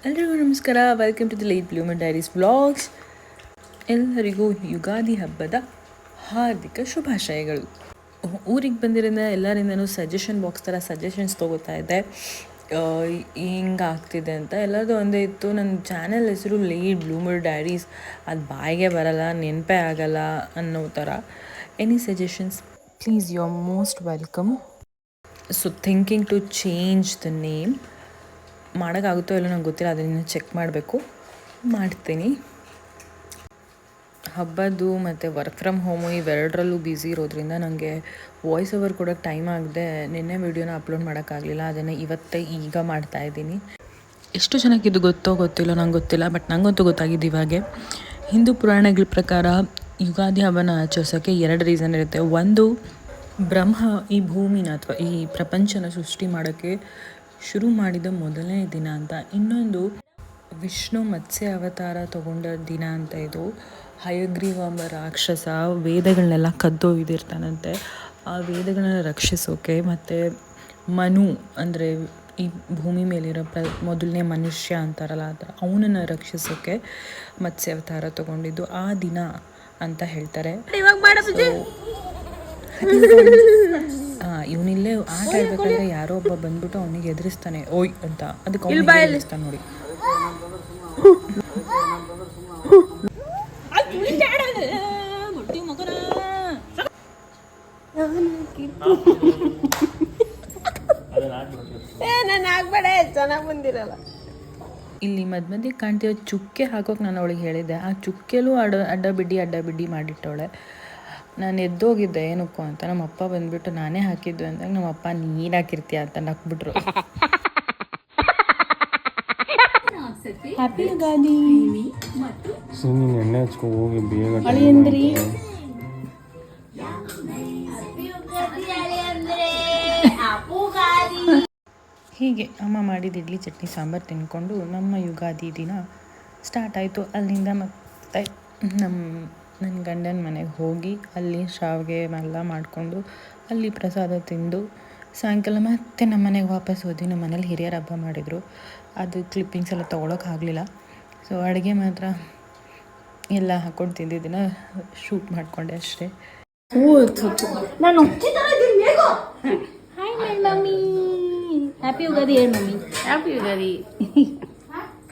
ಎಲ್ರಿಗೂ ನಮಸ್ಕಾರ. Welcome to the late bloomer diaries vlogs. ಎಲ್ಲರಿಗೂ ಯುಗಾದಿ ಹಬ್ಬದ ಹಾರ್ದಿಕ ಶುಭಾಶಯಗಳು. ಊರಿಗೆ ಬಂದಿರೋದ್ರಿಂದ ಎಲ್ಲರಿಂದನೂ ಸಜೆಷನ್ ಬಾಕ್ಸ್ ಥರ ಸಜೆಷನ್ಸ್ ತೊಗೋತಾ ಇದ್ದೆ, ಹಿಂಗಾಗ್ತಿದೆ ಅಂತ. ಎಲ್ಲರದು ಒಂದೇ ಇತ್ತು, ನನ್ನ ಚಾನೆಲ್ ಹೆಸರು ಲೇಟ್ ಬ್ಲೂಮರ್ ಡೈರೀಸ್, ಅದು ಬಾಯಿಗೆ ಬರಲ್ಲ, ನೆನಪೇ ಆಗಲ್ಲ ಅನ್ನೋ ಥರ. Any suggestions please, you are most welcome. So thinking to change the name. ಮಾಡೋಕ್ಕಾಗುತ್ತೋ ಇಲ್ಲ ನಂಗೆ ಗೊತ್ತಿಲ್ಲ, ಅದನ್ನು ಚೆಕ್ ಮಾಡಬೇಕು, ಮಾಡ್ತೀನಿ. ಹಬ್ಬದ್ದು ಮತ್ತು ವರ್ಕ್ ಫ್ರಮ್ ಹೋಮು ಇವೆರಡರಲ್ಲೂ ಬ್ಯುಸಿ ಇರೋದ್ರಿಂದ ನನಗೆ ವಾಯ್ಸ್ ಓವರ್ ಕೊಡೋಕ್ಕೆ ಟೈಮ್ ಆಗದೆ ನಿನ್ನೆ ವೀಡಿಯೋನ ಅಪ್ಲೋಡ್ ಮಾಡೋಕ್ಕಾಗಲಿಲ್ಲ. ಅದನ್ನು ಈಗ ಮಾಡ್ತಾಯಿದ್ದೀನಿ. ಎಷ್ಟು ಜನಕ್ಕೆ ಇದು ಗೊತ್ತಿಲ್ಲ ನಂಗೆ ಗೊತ್ತಿಲ್ಲ, ಬಟ್ ನನಗಂತೂ ಗೊತ್ತಾಗಿದ್ದು ಇವಾಗೆ. ಹಿಂದೂ ಪುರಾಣಗಳ ಪ್ರಕಾರ ಯುಗಾದಿ ಹಬ್ಬನ ಆಚರಿಸೋಕ್ಕೆ 2 ರೀಸನ್ ಇರುತ್ತೆ. ಒಂದು, ಬ್ರಹ್ಮ ಈ ಭೂಮಿನ ಅಥವಾ ಈ ಪ್ರಪಂಚನ ಸೃಷ್ಟಿ ಮಾಡೋಕ್ಕೆ ಶುರು ಮಾಡಿದ ಮೊದಲನೇ ದಿನ ಅಂತ. ಇನ್ನೊಂದು, ವಿಷ್ಣು ಮತ್ಸ್ಯ ಅವತಾರ ತಗೊಂಡ ದಿನ ಅಂತ. ಇದು ಹಯಗ್ರೀವ ಎಂಬ ರಾಕ್ಷಸ ವೇದಗಳನ್ನೆಲ್ಲ ಕದ್ದೊಯ್ದಿರ್ತಾನಂತೆ. ಆ ವೇದಗಳನ್ನ ರಕ್ಷಿಸೋಕೆ, ಮತ್ತು ಮನು ಅಂದರೆ ಈ ಭೂಮಿ ಮೇಲಿರೋ ಮೊದಲನೇ ಮನುಷ್ಯ ಅಂತಾರಲ್ಲ, ಆ ಥರ ಅವನನ್ನು ರಕ್ಷಿಸೋಕ್ಕೆ ಮತ್ಸ್ಯ ಅವತಾರ ತಗೊಂಡಿದ್ದು ಆ ದಿನ ಅಂತ ಹೇಳ್ತಾರೆ. ಇವನಿಲ್ಲೇ ಆಟ ಆಡ್ಬೇಕಾದ್ರೆ ಯಾರೋ ಒಬ್ಬ ಬಂದ್ಬಿಟ್ಟು ಅವನಿಗೆ ಎದುರಿಸ್ತಾನೆ, ಓಯ್ ಅಂತ. ಅದಕ್ಕೆ ಅವನಿಗೆ ಎದುರಿಸ್ತಾನೆ ನೋಡಿ. ಇಲ್ಲಿ ಮಧ್ಯೆ ಕಾಣ್ತಿರೋ ಚುಕ್ಕೆ ಹಾಕೋಕೆ ನಾನು ಅವಳಿಗೆ ಹೇಳಿದ್ದೆ. ಆ ಚುಕ್ಕೆಲೂ ಅಡ್ಡ ಬಿಡ್ಡಿ ಮಾಡಿಟ್ಟವಳೆ. ನಾನು ಎದ್ದೋಗಿದ್ದೆ ಏನಕ್ಕೂ ಅಂತ. ನಮ್ಮಪ್ಪ ಬಂದುಬಿಟ್ಟು ನಾನೇ ಹಾಕಿದ್ದು ಅಂದಾಗ ನಮ್ಮಪ್ಪ ನೀನು ಹಾಕಿರ್ತೀಯ ಅಂತ ನಕ್ಬಿಟ್ರು. ಹ್ಯಾಪಿ ಯುಗಾದಿ. ಎಣ್ಣೆ ಹಚ್ಕೊ ಹೋಗಿ ಬೇಗ. ಹೀಗೆ ಅಮ್ಮ ಮಾಡಿದ ಇಡ್ಲಿ ಚಟ್ನಿ ಸಾಂಬಾರು ತಿನ್ಕೊಂಡು ನಮ್ಮ ಯುಗಾದಿ ದಿನ ಸ್ಟಾರ್ಟ್ ಆಯಿತು. ಅಲ್ಲಿಂದ ಮತ್ತೆ ನನ್ನ ಗಂಡನ ಮನೆಗೆ ಹೋಗಿ ಅಲ್ಲಿ ಶಾವಿಗೆ ಎಲ್ಲ ಮಾಡಿಕೊಂಡು ಅಲ್ಲಿ ಪ್ರಸಾದ ತಿಂದು ಸಾಯಂಕಾಲ ಮತ್ತೆ ನಮ್ಮ ಮನೆಗೆ ವಾಪಸ್ ಹೋದ್ವಿ. ನಮ್ಮ ಮನೇಲಿ ಹಿರಿಯರ ಹಬ್ಬ ಮಾಡಿದರು. ಅದು ಕ್ಲಿಪ್ಪಿಂಗ್ಸ್ ಎಲ್ಲ ತೊಗೊಳಕ್ಕಾಗಲಿಲ್ಲ. ಸೊ ಅಡುಗೆ ಮಾತ್ರ ಎಲ್ಲ ಹಾಕ್ಕೊಂಡು ತಿಂದಿದ್ದನ್ನು ಶೂಟ್ ಮಾಡಿಕೊಂಡೆ ಅಷ್ಟೇ. ನಾನು hi my mummy, happy Ugadi. ಹೇಳಿ ಮಮ್ಮಿ, ಹ್ಯಾಪಿ ಯುಗಾದಿ.